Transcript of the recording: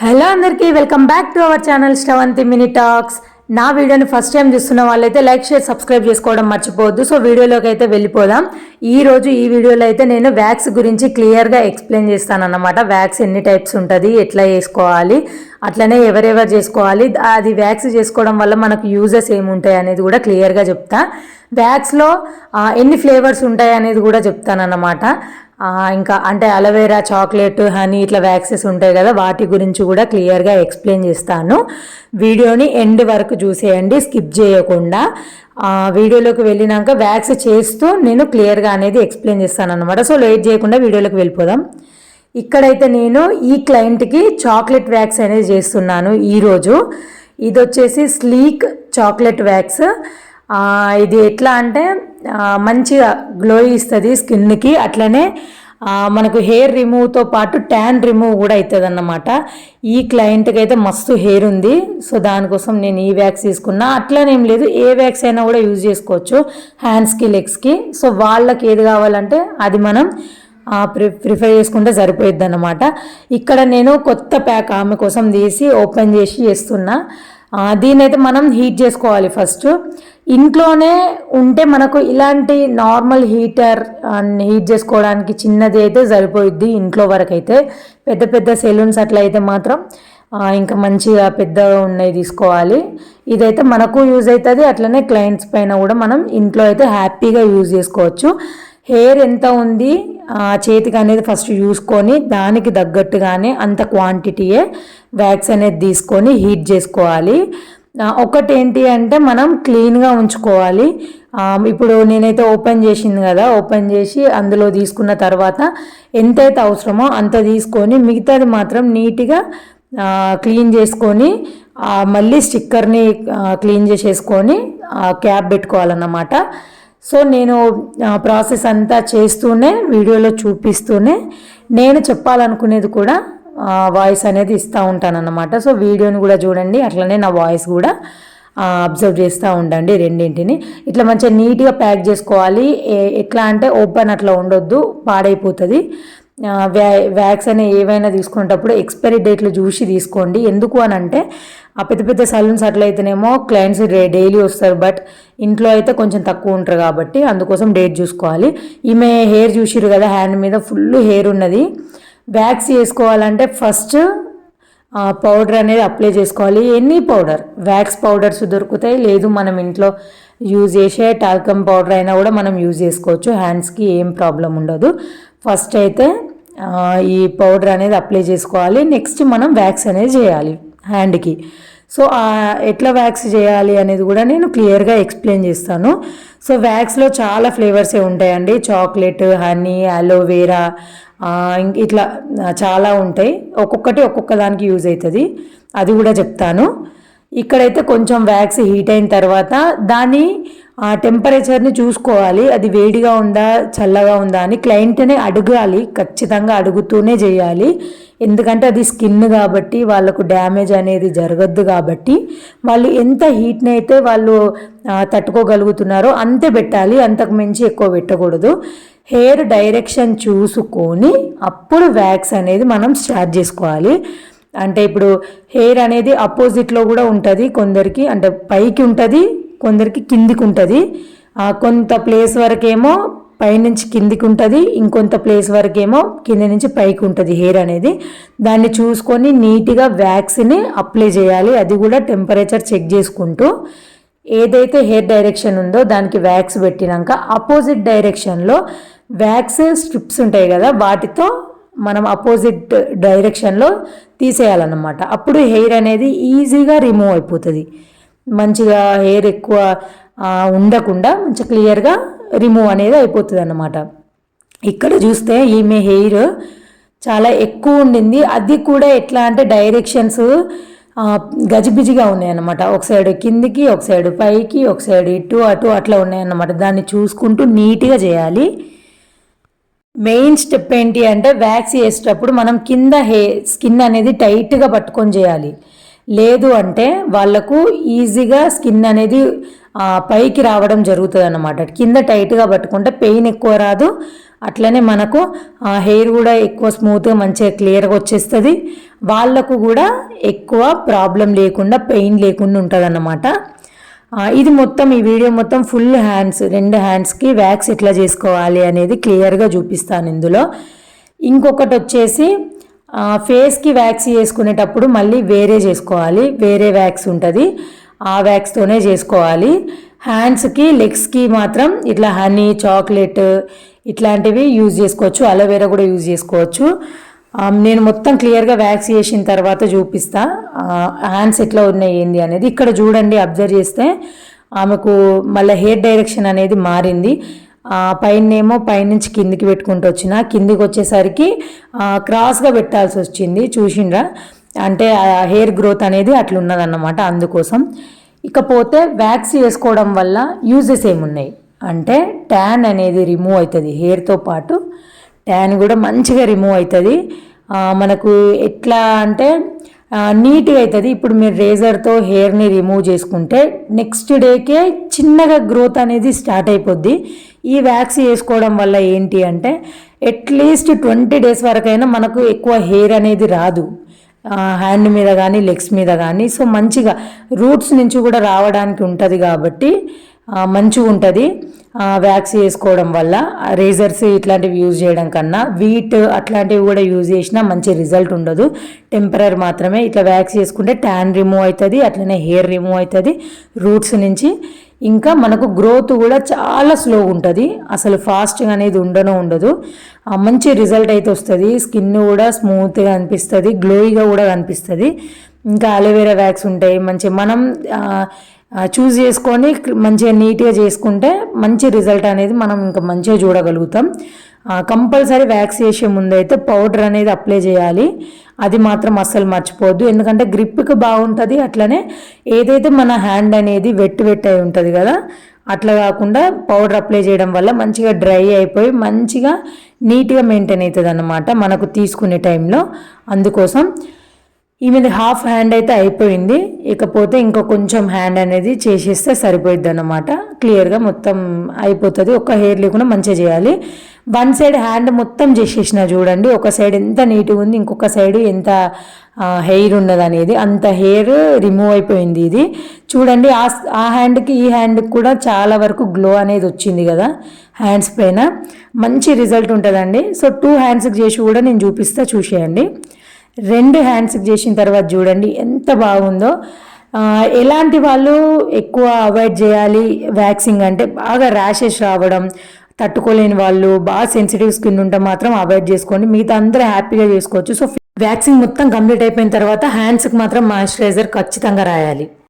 Hello అందరికీ welcome back to our channel Sravanthi mini talks. నా వీడియోని ఫస్ట్ టైం చూస్తున్న వాళ్ళైతే లైక్ షేర్ సబ్స్క్రైబ్ చేసుకోవడం మర్చిపోవద్దు. సో వీడియోలోకి అయితే వెళ్ళిపోదాం. ఈరోజు ఈ వీడియోలో అయితే నేను వ్యాక్స్ గురించి క్లియర్గా ఎక్స్ప్లెయిన్ చేస్తానన్నమాట. వ్యాక్స్ ఎన్ని టైప్స్ ఉంటుంది, ఎట్లా చేసుకోవాలి, అట్లనే ఎవరెవరు చేసుకోవాలి, అది వ్యాక్స్ చేసుకోవడం వల్ల మనకు యూజెస్ ఏముంటాయి అనేది కూడా క్లియర్గా చెప్తా. వ్యాక్స్లో ఎన్ని ఫ్లేవర్స్ ఉంటాయి అనేది కూడా చెప్తానన్నమాట. ఇంకా అంటే అలోవెరా, చాక్లెట్, హనీ ఇట్లా వ్యాక్సెస్ ఉంటాయి కదా, వాటి గురించి కూడా క్లియర్గా ఎక్స్ప్లెయిన్ చేస్తాను. వీడియోని ఎండ్ వరకు చూసేయండి, స్కిప్ చేయకుండా. వీడియోలోకి వెళ్ళినాక వ్యాక్స్ చేస్తూ నేను క్లియర్గా అనేది ఎక్స్ప్లెయిన్ చేస్తాను అనమాట. సో లేట్ చేయకుండా వీడియోలోకి వెళ్ళిపోదాం. ఇక్కడైతే నేను ఈ క్లయింట్కి చాక్లెట్ వ్యాక్స్ అనేది చేస్తున్నాను ఈరోజు. ఇది వచ్చేసి స్లీక్ చాక్లెట్ వ్యాక్స్. ఇది ఎట్లా అంటే మంచిగా గ్లో ఇస్తుంది స్కిన్కి, అట్లనే మనకు హెయిర్ రిమూవ్తో పాటు ట్యాన్ రిమూవ్ కూడా అవుతుంది అన్నమాట. ఈ క్లయింట్కి అయితే మస్తు హెయిర్ ఉంది, సో దానికోసం నేను ఈ వ్యాక్స్ తీసుకున్నా. అట్లనేం లేదు, ఏ వ్యాక్స్ అయినా కూడా యూజ్ చేసుకోవచ్చు హ్యాండ్స్కి, లెగ్స్కి. సో వాళ్ళకి ఏది కావాలంటే అది మనం ప్రిఫర్ చేసుకుంటే సరిపోయిద్ది అన్నమాట. ఇక్కడ నేను కొత్త ప్యాక్ ఆమె కోసం తీసి ఓపెన్ చేసి చేస్తున్నా. దీనైతే మనం హీట్ చేసుకోవాలి ఫస్ట్. ఇంట్లోనే ఉంటే మనకు ఇలాంటి నార్మల్ హీటర్ హీట్ చేసుకోవడానికి చిన్నది అయితే సరిపోయిద్ది ఇంట్లో వరకు అయితే. పెద్ద పెద్ద సెలూన్స్ అట్లా అయితే మాత్రం ఇంకా మంచిగా పెద్దగా ఉన్నాయి తీసుకోవాలి. ఇదైతే మనకు యూజ్ అవుతుంది, అట్లనే క్లయింట్స్ పైన కూడా మనం ఇంట్లో అయితే హ్యాపీగా యూజ్ చేసుకోవచ్చు. హెయిర్ ఎంత ఉంది చేతికి అనేది ఫస్ట్ చూసుకొని దానికి తగ్గట్టుగానే అంత క్వాంటిటీయే వ్యాక్స్ అనేది తీసుకొని హీట్ చేసుకోవాలి. ఒకటి ఏంటి అంటే మనం క్లీన్గా ఉంచుకోవాలి. ఇప్పుడు నేనైతే ఓపెన్ చేసింది కదా, ఓపెన్ చేసి అందులో తీసుకున్న తర్వాత ఎంతైతే అవసరమో అంత తీసుకొని మిగతాది మాత్రం నీట్గా క్లీన్ చేసుకొని మళ్ళీ స్టిక్కర్ని క్లీన్ చేసేసుకొని క్యాప్ పెట్టుకోవాలన్నమాట. సో నేను ప్రాసెస్ అంతా చేస్తూనే వీడియోలో చూపిస్తూనే నేను చెప్పాలనుకునేది కూడా వాయిస్ అనేది ఇస్తూ ఉంటానన్నమాట. సో వీడియోని కూడా చూడండి, అట్లనే నా వాయిస్ కూడా అబ్జర్వ్ చేస్తూ ఉండండి. రెండింటిని ఇట్లా మంచిగా నీట్గా ప్యాక్ చేసుకోవాలి. ఎట్లా అంటే ఓపెన్ అట్లా ఉండొద్దు, పాడైపోతుంది. వ్యాక్స్ అనే ఏవైనా తీసుకునేటప్పుడు ఎక్స్పైరీ డేట్లు చూసి తీసుకోండి. ఎందుకు అని అంటే పెద్ద పెద్ద సలూన్స్ అట్లయితేనేమో క్లయింట్స్ డైలీ వస్తారు, బట్ ఇంట్లో అయితే కొంచెం తక్కువ ఉంటారు కాబట్టి అందుకోసం డేట్ చూసుకోవాలి. ఈమె హెయిర్ చూసిరు కదా, హ్యాండ్ మీద ఫుల్ హెయిర్ ఉన్నది. వ్యాక్స్ చేసుకోవాలంటే ఫస్ట్ పౌడర్ అనేది అప్లై చేసుకోవాలి. ఎనీ పౌడర్, వ్యాక్స్ పౌడర్స్ దొరుకుతాయి, లేదు మనం ఇంట్లో యూజ్ చేసే టాల్కమ్ పౌడర్ అయినా కూడా మనం యూజ్ చేసుకోవచ్చు. హ్యాండ్స్కి ఏం ప్రాబ్లం ఉండదు. ఫస్ట్ అయితే ఈ పౌడర్ అనేది అప్లై చేసుకోవాలి. నెక్స్ట్ మనం వ్యాక్స్ అనేది చేయాలి హ్యాండ్కి. సో ఎట్లా వ్యాక్స్ చేయాలి అనేది కూడా నేను క్లియర్గా ఎక్స్ప్లెయిన్ చేస్తాను. సో వ్యాక్స్లో చాలా ఫ్లేవర్సే ఉంటాయండి. చాక్లెట్, హనీ, అలోవెరా, ఇట్లా చాలా ఉంటాయి. ఒక్కొక్కటి ఒక్కొక్క దానికి యూజ్ అవుతుంది, అది కూడా చెప్తాను. ఇక్కడైతే కొంచెం వ్యాక్స్ హీట్ అయిన తర్వాత దాని టెంపరేచర్ని చూసుకోవాలి. అది వేడిగా ఉందా చల్లగా ఉందా అని క్లయింట్ని అడగాలి, ఖచ్చితంగా అడుగుతూనే చేయాలి. ఎందుకంటే అది స్కిన్ కాబట్టి వాళ్ళకు డ్యామేజ్ అనేది జరగద్దు కాబట్టి వాళ్ళు ఎంత హీట్ని అయితే వాళ్ళు తట్టుకోగలుగుతున్నారో అంతే పెట్టాలి, అంతకు మించి ఎక్కువ పెట్టకూడదు. హెయిర్ డైరెక్షన్ చూసుకొని అప్పుడు వ్యాక్స్ అనేది మనం స్టార్ట్ చేసుకోవాలి. అంటే ఇప్పుడు హెయిర్ అనేది అపోజిట్లో కూడా ఉంటుంది, కొందరికి అంటే పైకి ఉంటుంది, కొందరికి కిందికి ఉంటుంది. కొంత ప్లేస్ వరకేమో పైనుంచి కిందికి ఉంటుంది, ఇంకొంత ప్లేస్ వరకేమో కింద నుంచి పైకి ఉంటుంది హెయిర్ అనేది. దాన్ని చూసుకొని నీట్గా వ్యాక్స్ని అప్లై చేయాలి. అది కూడా టెంపరేచర్ చెక్ చేసుకుంటూ ఏదైతే హెయిర్ డైరెక్షన్ ఉందో దానికి వ్యాక్స్ పెట్టినాక అపోజిట్ డైరెక్షన్లో వ్యాక్స్ స్ట్రిప్స్ ఉంటాయి కదా, వాటితో మనం అపోజిట్ డైరెక్షన్లో తీసేయాలన్నమాట. అప్పుడు హెయిర్ అనేది ఈజీగా రిమూవ్ అయిపోతుంది. మంచిగా హెయిర్ ఎక్కువ ఉండకుండా మంచిగా క్లియర్గా రిమూవ్ అనేది అయిపోతుంది అన్నమాట. ఇక్కడ చూస్తే ఈమె హెయిర్ చాలా ఎక్కువ ఉండింది. అది కూడా ఎట్లా అంటే డైరెక్షన్స్ గజిబిజిగా ఉన్నాయన్నమాట. ఒక సైడ్ కిందికి, ఒక సైడ్ పైకి, ఒక సైడ్ ఇటు అటు అట్లా ఉన్నాయన్నమాట. దాన్ని చూసుకుంటూ నీట్గా చేయాలి. మెయిన్ స్టెప్ ఏంటి అంటే వ్యాక్స్ చేసేటప్పుడు మనం కింద స్కిన్ అనేది టైట్గా పట్టుకొని చేయాలి. లేదు అంటే వాళ్ళకు ఈజీగా స్కిన్ అనేది పైకి రావడం జరుగుతుంది అన్నమాట. కింద టైట్గా పట్టుకుంటే పెయిన్ ఎక్కువ రాదు, అట్లనే మనకు హెయిర్ కూడా ఎక్కువ స్మూత్గా మంచిగా క్లియర్గా వచ్చేస్తుంది. వాళ్ళకు కూడా ఎక్కువ ప్రాబ్లం లేకుండా పెయిన్ లేకుండా ఉంటుంది అన్నమాట. ఇది మొత్తం ఈ వీడియో మొత్తం ఫుల్ హ్యాండ్స్, 2 హ్యాండ్స్కి వ్యాక్స్ ఎట్లా చేసుకోవాలి అనేది క్లియర్గా చూపిస్తాను ఇందులో. ఇంకొకటి వచ్చేసి ఫేస్కి వ్యాక్స్ చేసుకునేటప్పుడు మళ్ళీ వేరే చేసుకోవాలి, వేరే వ్యాక్స్ ఉంటుంది, ఆ వ్యాక్స్తోనే చేసుకోవాలి. హ్యాండ్స్కి లెగ్స్కి మాత్రం ఇట్లా హనీ, చాక్లెట్ ఇట్లాంటివి యూజ్ చేసుకోవచ్చు, అలోవెరా కూడా యూజ్ చేసుకోవచ్చు. నేను మొత్తం క్లియర్గా వ్యాక్స్ చేసిన తర్వాత చూపిస్తా హ్యాండ్స్ ఎట్లా ఉన్నాయి ఏంది అనేది. ఇక్కడ చూడండి, అబ్జర్వ్ చేస్తే ఆమెకు మళ్ళీ హెయిర్ డైరెక్షన్ అనేది మారింది. పైనేమో పైనుంచి కిందికి పెట్టుకుంటూ వచ్చిన, కిందికి వచ్చేసరికి క్రాస్గా పెట్టాల్సి వచ్చింది. చూసిండ్రా, అంటే హెయిర్ గ్రోత్ అనేది అట్లా ఉన్నదన్నమాట, అందుకోసం. ఇకపోతే వ్యాక్స్ చేసుకోవడం వల్ల యూజెస్ ఏమున్నాయి అంటే, ట్యాన్ అనేది రిమూవ్ అవుతుంది, హెయిర్తో పాటు ట్యాన్ కూడా మంచిగా రిమూవ్ అవుతుంది. మనకు ఎట్లా అంటే నీట్గా అవుతుంది. ఇప్పుడు మీరు రేజర్తో హెయిర్ని రిమూవ్ చేసుకుంటే నెక్స్ట్ డేకే చిన్నగా గ్రోత్ అనేది స్టార్ట్ అయిపోద్ది. ఈ వ్యాక్స్ చేసుకోవడం వల్ల ఏంటి అంటే అట్లీస్ట్ 20 డేస్ వరకైనా మనకు ఎక్కువ హెయిర్ అనేది రాదు, హ్యాండ్ మీద కానీ లెగ్స్ మీద కానీ. సో మంచిగా రూట్స్ నుంచి కూడా రావడానికి ఉంటుంది కాబట్టి మంచిగా ఉంటుంది వ్యాక్స్ చేసుకోవడం వల్ల. రేజర్స్ ఇట్లాంటివి యూజ్ చేయడం కన్నా వీట్ అట్లాంటివి కూడా యూజ్ చేసినా మంచి రిజల్ట్ ఉండదు, టెంపరరీ మాత్రమే. ఇట్లా వ్యాక్స్ చేసుకుంటే ట్యాన్ రిమూవ్ అవుతుంది, అట్లనే హెయిర్ రిమూవ్ అవుతుంది రూట్స్ నుంచి. ఇంకా మనకు గ్రోత్ కూడా చాలా స్లోగా ఉంటుంది, అసలు ఫాస్ట్గా అనేది ఉండదు. మంచి రిజల్ట్ అయితే వస్తుంది, స్కిన్ కూడా స్మూత్గా అనిపిస్తుంది, గ్లోయిగా కూడా కనిపిస్తుంది. ఇంకా అలోవెరా వ్యాక్స్ ఉంటాయి, మంచి మనం చూస్ చేసుకొని మంచిగా నీట్గా చేసుకుంటే మంచి రిజల్ట్ అనేది మనం ఇంకా మంచిగా చూడగలుగుతాం. కంపల్సరీ వ్యాక్స్ చేసే ముందు అయితే పౌడర్ అనేది అప్లై చేయాలి, అది మాత్రం అస్సలు మర్చిపోవద్దు. ఎందుకంటే గ్రిప్కి బాగుంటుంది, అట్లనే ఏదైతే మన హ్యాండ్ అనేది వెట్ అయి ఉంటుంది కదా, అట్లా కాకుండా పౌడర్ అప్లై చేయడం వల్ల మంచిగా డ్రై అయిపోయి మంచిగా నీట్గా మెయింటైన్ అవుతుంది అన్నమాట మనకు తీసుకునే టైంలో. అందుకోసం ఈమెది హాఫ్ హ్యాండ్ అయితే అయిపోయింది, ఇకపోతే ఇంకో కొంచెం హ్యాండ్ అనేది చేసేస్తే సరిపోయిద్ది అన్నమాట. క్లియర్గా మొత్తం అయిపోతుంది, ఒక్క హెయిర్ లేకుండా మంచిగా చేయాలి. వన్ సైడ్ హ్యాండ్ మొత్తం చేసేసిన చూడండి, ఒక సైడ్ ఎంత నీట్గా ఉంది, ఇంకొక సైడ్ ఎంత హెయిర్ ఉన్నది అనేది, అంత హెయిర్ రిమూవ్ అయిపోయింది. ఇది చూడండి, ఆ హ్యాండ్కి ఈ హ్యాండ్కి కూడా చాలా వరకు గ్లో అనేది వచ్చింది కదా హ్యాండ్స్ పైన, మంచి రిజల్ట్ ఉంటుందండి. సో 2 హ్యాండ్స్కి చేసి కూడా నేను చూపిస్తా, చూసేయండి. 2 హ్యాండ్స్కి చేసిన తర్వాత చూడండి ఎంత బాగుందో. ఎలాంటి వాళ్ళు ఎక్కువ అవాయిడ్ చేయాలి వ్యాక్సింగ్ అంటే, బాగా ర్యాషెస్ రావడం, తట్టుకోలేని వాళ్ళు, బాగా సెన్సిటివ్ స్కిన్ ఉంటే మాత్రం అవాయిడ్ చేసుకోండి, మిగతా అందరూ హ్యాపీగా చేసుకోవచ్చు. సో వ్యాక్సింగ్ మొత్తం కంప్లీట్ అయిపోయిన తర్వాత హ్యాండ్స్కి మాత్రం మాయిశ్చరైజర్ ఖచ్చితంగా రాయాలి.